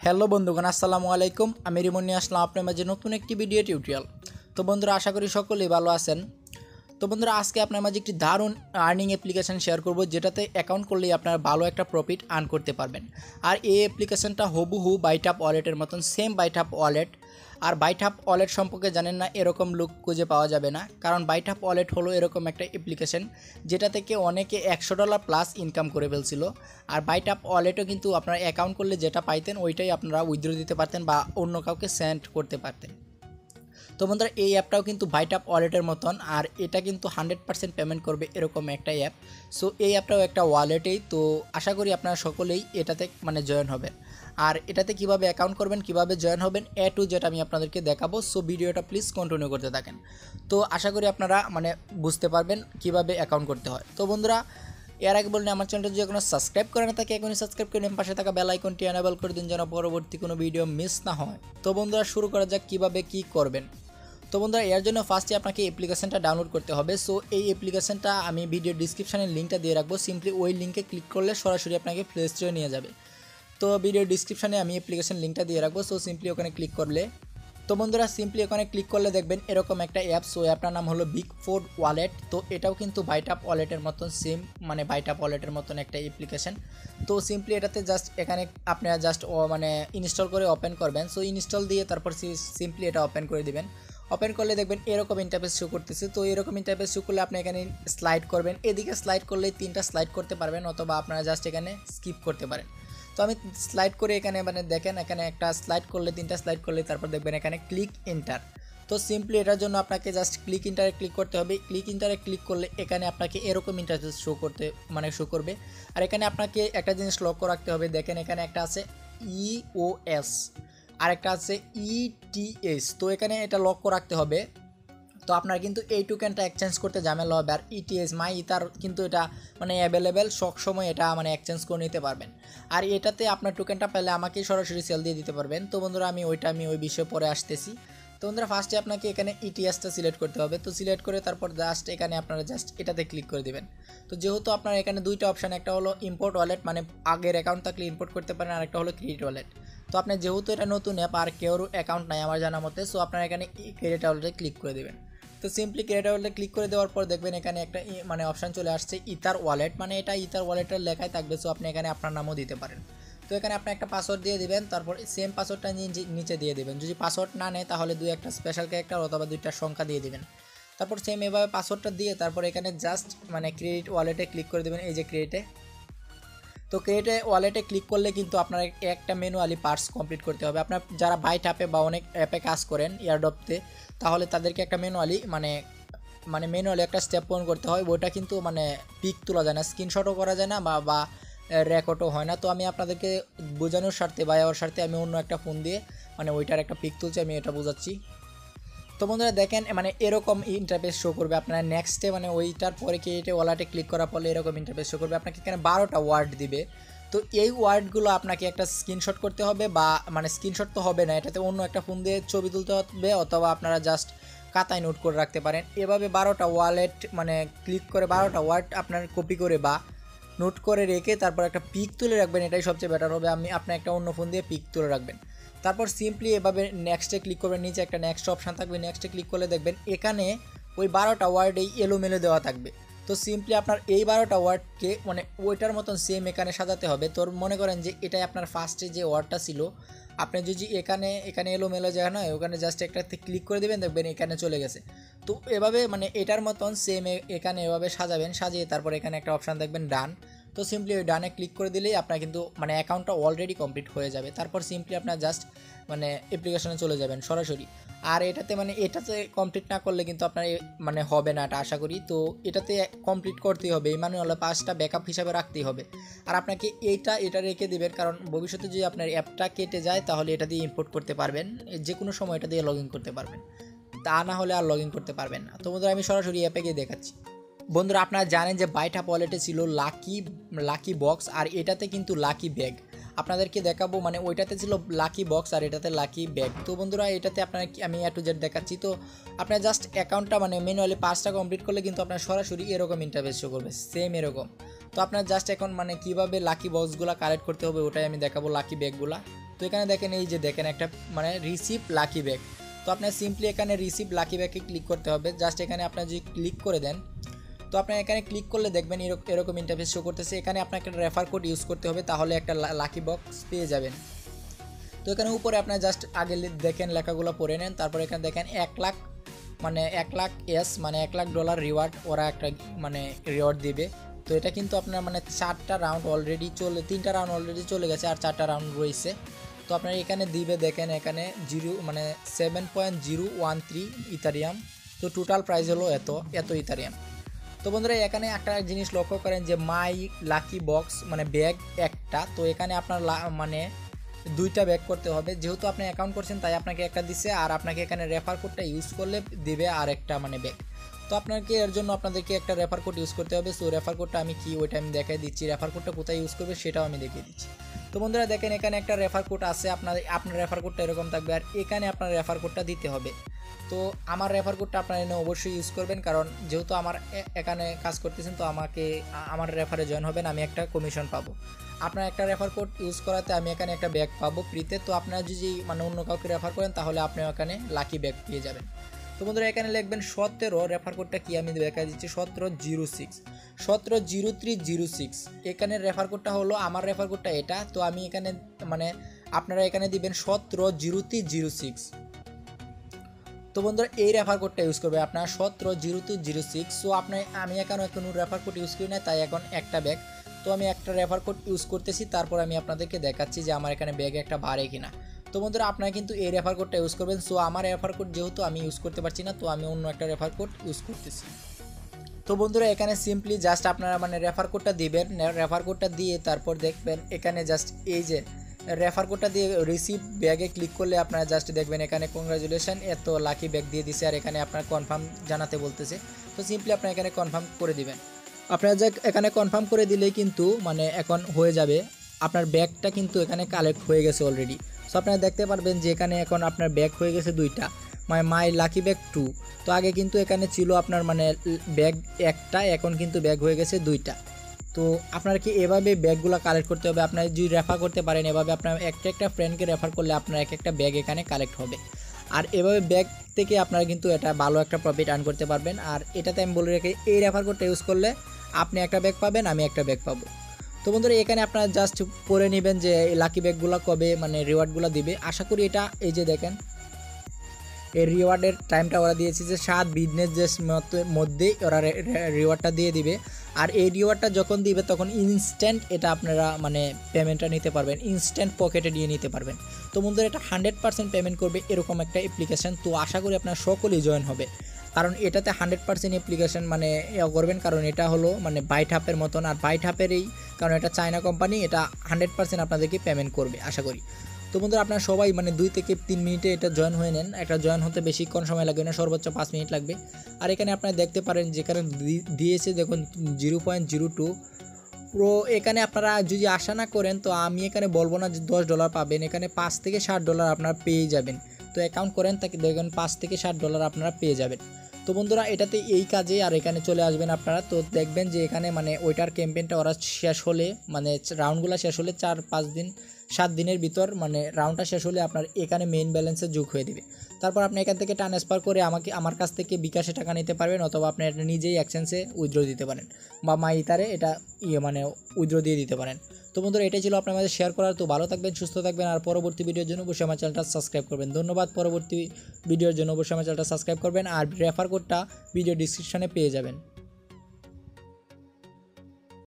Hello বন্ধুগণ, আসসালামু আলাইকুম। আমি রিমন নিয়ে আসলাম আপনার মাঝে নতুন একটি ভিডিও টিউটোরিয়াল। তো বন্ধুরা, আশা করি সকলেই ভালো আছেন। তো বন্ধুরা, আজকে আপনার মাঝে একটি দারুণ আর্নিং অ্যাপ্লিকেশন শেয়ার করব, যেটাতে অ্যাকাউন্ট করলেই আপনারা ভালো একটা প্রফিট আর্ন করতে পারবেন। আর এই অ্যাপ্লিকেশনটা হুবহু বাইটহাব ওয়ালেটের মতন, সেম বাইটহাব ওয়ালেট। আর বাইটহাব ওয়ালেট সম্পর্কে জানেন না, এরকম লুক খুঁজে পাওয়া যাবে না, কারণ বাইটহাব ওয়ালেট হলো এরকম একটা অ্যাপ্লিকেশন যেটা থেকে অনেকে $100 প্লাস ইনকাম করে ফেলছিল। আর বাইটহাব ওয়ালেটও কিন্তু আপনারা অ্যাকাউন্ট করলে যেটা পাইতেন ওইটাই আপনারা উইথড্র দিতে পারতেন বা অন্য কাউকে সেন্ড করতে পারতেন। তো বন্ধুরা, এই অ্যাপটাও কিন্তু বাইটহাব ওয়ালেটের মতন, আর এটা কিন্তু 100% পেমেন্ট করবে এরকম একটা অ্যাপ। সো এই অ্যাপটাও একটা ওয়ালেটেই। তো আশা করি আপনারা সকলেই এটাতে জয়েন হবেন। আর এটাতে কিভাবে অ্যাকাউন্ট করবেন, কিভাবে জয়েন হবেন, এ টু জেড আমি আপনাদেরকে দেখাবো। সো ভিডিওটা প্লিজ কন্টিনিউ করতে থাকেন। তো আশা করি আপনারা বুঝতে পারবেন কিভাবে অ্যাকাউন্ট করতে হয়। তো বন্ধুরা, এর আগে বললে আমার চ্যানেলটা যদি এখনো সাবস্ক্রাইব করে না থাকে, এখনই সাবস্ক্রাইব করে নিন, পাশে থাকা বেল আইকনটি এনেবল করে দিন যেন পরবর্তী কোনো ভিডিও মিস না হয়। তো বন্ধুরা, শুরু করা যাক কিভাবে কি করবেন। তো বন্ধুরা, এর জন্য ফার্স্টে আপনাকে অ্যাপ্লিকেশনটা ডাউনলোড করতে হবে। সো এই অ্যাপ্লিকেশনটা আমি ভিডিও ডিসক্রিপশানে লিঙ্কটা দিয়ে রাখবো। সিম্পলি ওই লিঙ্কে ক্লিক করলে সরাসরি আপনাকে প্লে স্টোরে নিয়ে যাবে। তো ভিডিও ডিসক্রিপশানে আমি অ্যাপ্লিকেশন লিঙ্কটা দিয়ে রাখবো। সো সিম্পলি ওখানে ক্লিক করলে, তো বন্ধুরা সিম্পলি ওখানে ক্লিক করলে দেখবেন এরকম একটা অ্যাপ। সো অ্যাপটার নাম হলো বিগ4 ওয়ালেট। তো এটাও কিন্তু বাইটহাব ওয়ালেটের মতন সেম, বাইটহাব ওয়ালেটের মতন একটা অ্যাপ্লিকেশন। তো সিম্পলি এটাতে জাস্ট এখানে আপনারা জাস্ট ইনস্টল করে ওপেন করবেন। সো ইনস্টল দিয়ে তারপর সিম্পলি এটা ওপেন করে দিবেন। ওপেন করলে দেখবেন এরকম ইন্টারফেস শো করতেছে। তো এরকম ইন্টারফেস শো করলে আপনি এখানে স্লাইড করবেন। এদিকে স্লাইড করলে 3টা স্লাইড করতে পারবেন, অথবা আপনারা জাস্ট এখানে স্কিপ করতে পারেন। তো আমি স্লাইড করে এখানে দেখেন এখানে একটা স্লাইড করলে 3টা স্লাইড করলে তারপর দেখবেন এখানে ক্লিক এন্টার। তো সিম্পলি এটার জন্য আপনাকে জাস্ট ক্লিক ইন্টারে ক্লিক করতে হবে। ক্লিক ইন্টারে ক্লিক করলে এখানে আপনাকে এরকম ইন্টারফেস শো শো করবে। আর এখানে আপনাকে একটা জিনিস লক্ষ্য রাখতে হবে। দেখেন এখানে একটা আছে ইওএস আর একটা আছে ইটিএস। তো এখানে এটা লক্ষ্য রাখতে হবে। তো আপনার কিন্তু এই টোকেনটা এক্সচেঞ্জ করতে ঝামেলা হবে। আর ইটিএস মাই ইথার কিন্তু এটা অ্যাভেলেবেল, সবসময় এটা এক্সচেঞ্জ করে নিতে পারবেন। আর এটাতে আপনার টোকেনটা পেলে আমাকেই সরাসরি সেল দিয়ে দিতে পারবেন। তো বন্ধুরা, আমি ওই বিষয়ে পরে আসতেছি। তো বন্ধুরা, ফার্স্টে আপনাকে এখানে ইটিএসটা সিলেক্ট করতে হবে। তো সিলেক্ট করে তারপর জাস্ট এখানে আপনারা জাস্ট এটাতে ক্লিক করে দেবেন। তো যেহেতু আপনার এখানে দুইটা অপশান, একটা হলো ইম্পোর্ট ওয়ালেট, আগের অ্যাকাউন্ট থাকলে ইম্পোর্ট করতে পারেন, আর একটা হলো ক্রেডিট ওয়ালেট। তো আপনি যেহেতু এটা নতুন অ্যাপ আর কেউর অ্যাকাউন্ট নাই আমার জানা মতে, সো আপনারা এখানে ক্রেডিট ওয়ালেটে ক্লিক করে দেবেন। তো সিম্পলি ক্রেডিট ওয়ালেটে ক্লিক করে দেওয়ার পর দেখবেন এখানে একটা অপশান চলে আসছে ইথার ওয়ালেট, এটা ইথার ওয়ালেটের লেখাই থাকবে। সো আপনি এখানে আপনার নামও দিতে পারেন। তো এখানে আপনি একটা পাসওয়ার্ড দিয়ে দিবেন, তারপর সেম পাসওয়ার্ডটা নিচে দিয়ে দেবেন। যদি পাসওয়ার্ড না নেয় তাহলে একটা স্পেশাল ক্যারেক্টার অথবা 2টা সংখ্যা দিয়ে দিবেন। তারপর সেম এভাবে পাসওয়ার্ডটা দিয়ে তারপর এখানে জাস্ট ক্রেডিট ওয়ালেটে ক্লিক করে দেবেন, এই যে ক্রেডিটে। তো ক্রেডিট ওয়ালেটে ক্লিক করলে কিন্তু আপনার একটা ম্যানুয়ালি পার্টস কমপ্লিট করতে হবে। আপনার যারা বাইটহাবে বা অনেক অ্যাপে কাজ করেন এয়ারড্রপতে, তাহলে তাদেরকে একটা ম্যানুয়ালি ম্যানুয়ালি একটা স্টেপ পূরণ করতে হয়। ওইটা কিন্তু পিক তোলা যায় না, স্ক্রিনশটও করা যায় না বা রেকর্ডও হয় না। তো আমি আপনাদেরকে বোঝানোর স্বার্থে বা ওর স্বার্থে আমি অন্য একটা ফোন দিয়ে ওইটার একটা পিক তুলছি, আমি এটা বোঝাচ্ছি। তো বন্ধুরা দেখেন এরকম ইন্টারফেস শো করবে। আপনারা নেক্সটে ওইটার পরে ক্রেডিট ওয়ালেটে ক্লিক করার পরে এরকম ইন্টারফেস শো করবে। আপনাকে এখানে 12টা ওয়ার্ড দিবে। তো এই ওয়ার্ডগুলো আপনাকে একটা স্ক্রিনশট করতে হবে, বা স্ক্রিনশট তো হবে না, এটাতে অন্য একটা ফোন দিয়ে ছবি তুলতে হবে, অথবা আপনারা জাস্ট খাতায় নোট করে রাখতে পারেন। এভাবে 12টা ওয়ালেট ক্লিক করে 12টা ওয়ার্ড আপনার কপি করে বা নোট করে রেখে তারপর একটা পিক তুলে রাখবেন, এটাই সবচেয়ে বেটার হবে। আপনি একটা অন্য ফোন দিয়ে পিক তুলে রাখবেন। তারপর সিম্পলি এভাবে নেক্সটে ক্লিক করবেন, নিচে একটা নেক্সট অপশান থাকবে, নেক্সটে ক্লিক করলে দেখবেন এখানে ওই 12টা ওয়ার্ডেই এলোমেলো দেওয়া থাকবে। তো সিম্পলি আপনার এই 12টা ওয়ার্ডকে ওইটার মতন সেম এখানে সাজাতে হবে। তোর মনে করেন যে এটাই আপনার ফার্স্টে যে ওয়ার্ডটা ছিল, আপনি যদি এখানে এলোমেলো যায় না, ওখানে জাস্ট একটাতে ক্লিক করে দেবেন, দেখবেন এখানে চলে গেছে। তো এভাবে এটার মতন সেম এখানে এভাবে সাজাবেন, সাজিয়ে তারপর এখানে একটা অপশান দেখবেন ডান। তো সিম্পলি ওই ডানে ক্লিক করে দিলেই আপনার কিন্তু অ্যাকাউন্টটা অলরেডি কমপ্লিট হয়ে যাবে। তারপর সিম্পলি আপনার জাস্ট অ্যাপ্লিকেশনে চলে যাবেন সরাসরি। আর এটাতে কমপ্লিট না করলে কিন্তু আপনার হবে না, এটা আশা করি। তো এটাতে কমপ্লিট করতেই হবে, হলো 5টা ব্যাকআপ হিসাবে রাখতেই হবে। আর আপনাকে এটা রেখে দেবেন, কারণ ভবিষ্যতে যদি আপনার অ্যাপটা কেটে যায় তাহলে এটা দিয়ে ইম্পোর্ট করতে পারবেন, যে কোনো সময় এটা দিয়ে লগ ইন করতে পারবেন, তা না হলে আর লগ ইন করতে পারবেন না। তো বন্ধুরা, আমি সরাসরি অ্যাপে গিয়ে দেখাচ্ছি। বন্ধুরা, আপনারা জানেন যে বাইটহাব ওয়ালেটে ছিল লাকি বক্স, আর এটাতে কিন্তু লাকি ব্যাগ। আপনাদেরকে দেখাবো, ওইটাতে ছিল লাকি বক্স আর এটাতে লাকি ব্যাগ। তো বন্ধুরা, এটাতে আমি A to Z দেখাচ্ছি। তো আপনার জাস্ট অ্যাকাউন্টটা ম্যানুয়ালি 5টা কমপ্লিট করলে কিন্তু আপনার সরাসরি এরকম ইন্টারফেস শো করবে, সেম এরকম। তো আপনার জাস্ট এখন কীভাবে লাকি বক্সগুলো কালেক্ট করতে হবে ওটাই আমি দেখাবো, লাকি ব্যাগগুলো। তো এখানে দেখেন এই যে দেখেন একটা মানে রিসিভ লাকি ব্যাগ। তো আপনার সিম্পলি এখানে রিসিভ লাকি ব্যাগে ক্লিক করতে হবে। জাস্ট এখানে আপনার যদি ক্লিক করে দেন, তো আপনার এখানে ক্লিক করলে দেখবেন এরকম ইন্টারফেস শো করতেছে। এখানে আপনাকে রেফার কোড ইউজ করতে হবে, তাহলে একটা লাকি বক্স পেয়ে যাবেন। তো এখানে উপরে আপনার জাস্ট আগে দেখেন লেখাগুলো পড়ে নেন। তারপর এখানে দেখেন 1 লাখ মানে 1 লাখ এস মানে $1 লাখ রিওয়ার্ড ওরা একটা মানে রিওয়ার্ড দিবে। তো এটা কিন্তু আপনার মানে 4টা রাউন্ড অলরেডি 3টা রাউন্ড অলরেডি চলে গেছে আর 4টা রাউন্ড রয়েছে। তো আপনার এখানে দিবে দেখেন এখানে 7.013 ইথারিয়াম। তো টোটাল প্রাইস হলো এত ইথারিয়াম। তো বন্ধুরা এখানে একটা জিনিস লক্ষ্য করেন যে মাই লাকি বক্স মানে ব্যাগ একটা, তো এখানে আপনার মানে 2টা ব্যাগ করতে হবে। যেহেতু আপনি অ্যাকাউন্ট করছেন তাই আপনাকে একটা দিছে, আর আপনাকে এখানে রেফার কোডটা ইউজ করলে দিবে আর একটা মানে ব্যাগ। তো আপনাকে এর জন্য আপনাদেরকে একটা রেফার কোড ইউজ করতে হবে। সো রেফার কোডটা আমি কি ওইটা আমি দেখাই দিচ্ছি, রেফার কোডটা কোথায় ইউজ করবে সেটাও আমি দেখিয়ে দিচ্ছি। তো বন্ধুরা দেখেন এখানে একটা রেফার কোড আছে, আপনার রেফার কোডটা এরকম থাকবে আর এখানে আপনার রেফার কোডটা দিতে হবে। তো আমার রেফার কোডটা আপনারা এনে অবশ্যই ইউজ করবেন, কারণ যেহেতু আমার এখানে কাজ করতেছেন তো আমাকে আমার রেফারে জয়েন হবেন, আমি একটা কমিশন পাবো। আপনার একটা রেফার কোড ইউজ করাতে আমি এখানে একটা ব্যাগ পাবো ফ্রিতে। তো আপনারা যদি মানে অন্য কাউকে রেফার করেন তাহলে আপনি এখানে লাকি ব্যাগ পেয়ে যাবেন। তো বন্ধুরা এখানে লিখবেন 17 রেফার কোডটা কি আমি দেখা দিচ্ছি 170306। এখানে রেফার কোডটা হলো আমার রেফার কোডটা এটা। তো আমি এখানে মানে আপনারা এখানে দিবেন 170306। তো বন্ধুরা এই রেফার কোডটা ইউজ করবে আপনার 170306। সো আমি এখন কোনো রেফার কোড ইউজ করি না, তাই এখন একটা ব্যাগ। তো আমি একটা রেফার কোড ইউজ করতেছি, তারপর আমি আপনাদেরকে দেখাচ্ছি যে আমার এখানে ব্যাগে একটা বাড়ে কিনা। তো বন্ধুরা আপনারা কিন্তু এই রেফার কোডটা ইউজ করবেন। সো আমার রেফার কোড যেহেতু আমি ইউজ করতে পারছি না, তো আমি অন্য একটা রেফার কোড ইউজ করতেছি। তো বন্ধুরা এখানে সিম্পলি জাস্ট আপনারা মানে রেফার কোডটা দিবেন। রেফার কোডটা দিয়ে তারপর দেখবেন এখানে জাস্ট এই যে রেফার কোডটা দিয়ে রিসিভ ব্যাগে ক্লিক করলে আপনারা জাস্ট দেখবেন এখানে কংগ্রাচুলেশন এত লাকি ব্যাগ দিয়ে দিছে, আর এখানে আপনার কনফার্ম জানাতে বলতেছে। তো সিম্পলি আপনারা এখানে কনফার্ম করে দিবেন। আপনারা যে এখানে কনফার্ম করে দিলেই কিন্তু মানে এখন হয়ে যাবে, আপনার ব্যাগটা কিন্তু এখানে কালেক্ট হয়ে গেছে অলরেডি। সো আপনারা দেখতে পারবেন যে এখানে এখন আপনার ব্যাগ হয়ে গেছে 2টা মাই লাকি ব্যাগ 2। তো আগে কিন্তু এখানে ছিল আপনার মানে ব্যাগ একটা, এখন কিন্তু ব্যাগ হয়ে গেছে 2টা। তো আপনার কি এভাবে ব্যাগগুলো কালেক্ট করতে হবে। আপনার যদি রেফার করতে পারেন এভাবে আপনার একটা ফ্রেন্ডকে রেফার করলে আপনার একটা ব্যাগ এখানে কালেক্ট হবে। আর এভাবে ব্যাগ থেকে আপনারা কিন্তু এটা ভালো একটা প্রফিট আর্ন করতে পারবেন। আর এটাতে আমি বলে রাখি এই রেফার কোডটা ইউজ করলে আপনি একটা ব্যাগ পাবেন, আমি একটা ব্যাগ পাবো। তো বন্ধুরা এখানে আপনারা জাস্ট পড়ে নেবেন যে এই লাকি ব্যাগগুলো কবে মানে রিওয়ার্ডগুলো দিবে। আশা করি এটা এই যে দেখেন এই রিওয়ার্ডের টাইমটা ওরা দিয়েছে যে 7 বিজনেস ডের মধ্যেই ওরা রিওয়ার্ডটা দিয়ে দিবে। আর এই রিওয়ার্ডটা যখন দিবে তখন ইনস্ট্যান্ট এটা আপনারা মানে পেমেন্টটা নিতে পারবেন, ইনস্ট্যান্ট পকেটে নিয়ে নিতে পারবেন। তো বন্ধুরা এটা 100% পেমেন্ট করবে এরকম একটা অ্যাপ্লিকেশন। তো আশা করি আপনারা সকলেই জয়েন হবে, কারণ এটাতে 100% অ্যাপ্লিকেশন মানে করবেন, কারণ এটা হলো মানে বাইটহাবের মতন। আর বাইটহাবেরই কারণ এটা চায়না কোম্পানি, এটা 100% আপনাদেরকে পেমেন্ট করবে আশা করি। তো বন্ধুরা আপনারা সবাই মানে 2 থেকে 3 মিনিটে এটা জয়েন হয়ে নেন। এটা জয়েন হতে বেশিক্ষণ সময় লাগবে না, সর্বোচ্চ 5 মিনিট লাগবে। আর এখানে আপনারা দেখতে পারেন যেখানে দিয়েছে দেখুন 0.02 প্রো। এখানে আপনারা যদি আশা না করেন তো আমি এখানে বলবো না যে $10 পাবেন, এখানে $5 থেকে $60 আপনারা পেয়ে যাবেন। তো অ্যাকাউন্ট করেন তাকে দেখবেন $5 থেকে $60 আপনারা পেয়ে যাবেন। তো বন্ধুরা এটাতে এই কাজে আর এখানে চলে আসবেন আপনারা। তো দেখবেন যে এখানে মানে ওইটার ক্যাম্পেইনটা ওরা শেষ হলে মানে রাউন্ডগুলো শেষ হলে 4-5 দিন 7 দিনের ভিতর মানে রাউন্ডটা শেষ হলে আপনার এখানে মেইন ব্যালেন্সে যোগ হয়ে দেবে। তারপর আপনি এখান থেকে ট্রান্সফার করে আমার কাছ থেকে বিকাশে টাকা নিতে পারবেন, অথবা আপনি এটা নিজেই এক্সচেঞ্জে উইথড্র দিতে পারেন বা মাই ইথারে এটা মানে উইথড্র দিয়ে দিতে পারেন। তো বন্ধুরা এটাই ছিল আপনার মাঝে শেয়ার করার। তো ভালো থাকবেন, সুস্থ থাকবেন, আর পরবর্তী ভিডিওর জন্য অবশ্যই আমার চ্যানেলটা সাবস্ক্রাইব করবেন। ধন্যবাদ। পরবর্তী ভিডিওর জন্য অবশ্যই আমার চ্যানেলটা সাবস্ক্রাইব করবেন, আর রেফার কোডটা ভিডিও ডিসক্রিপশনে পেয়ে যাবেন।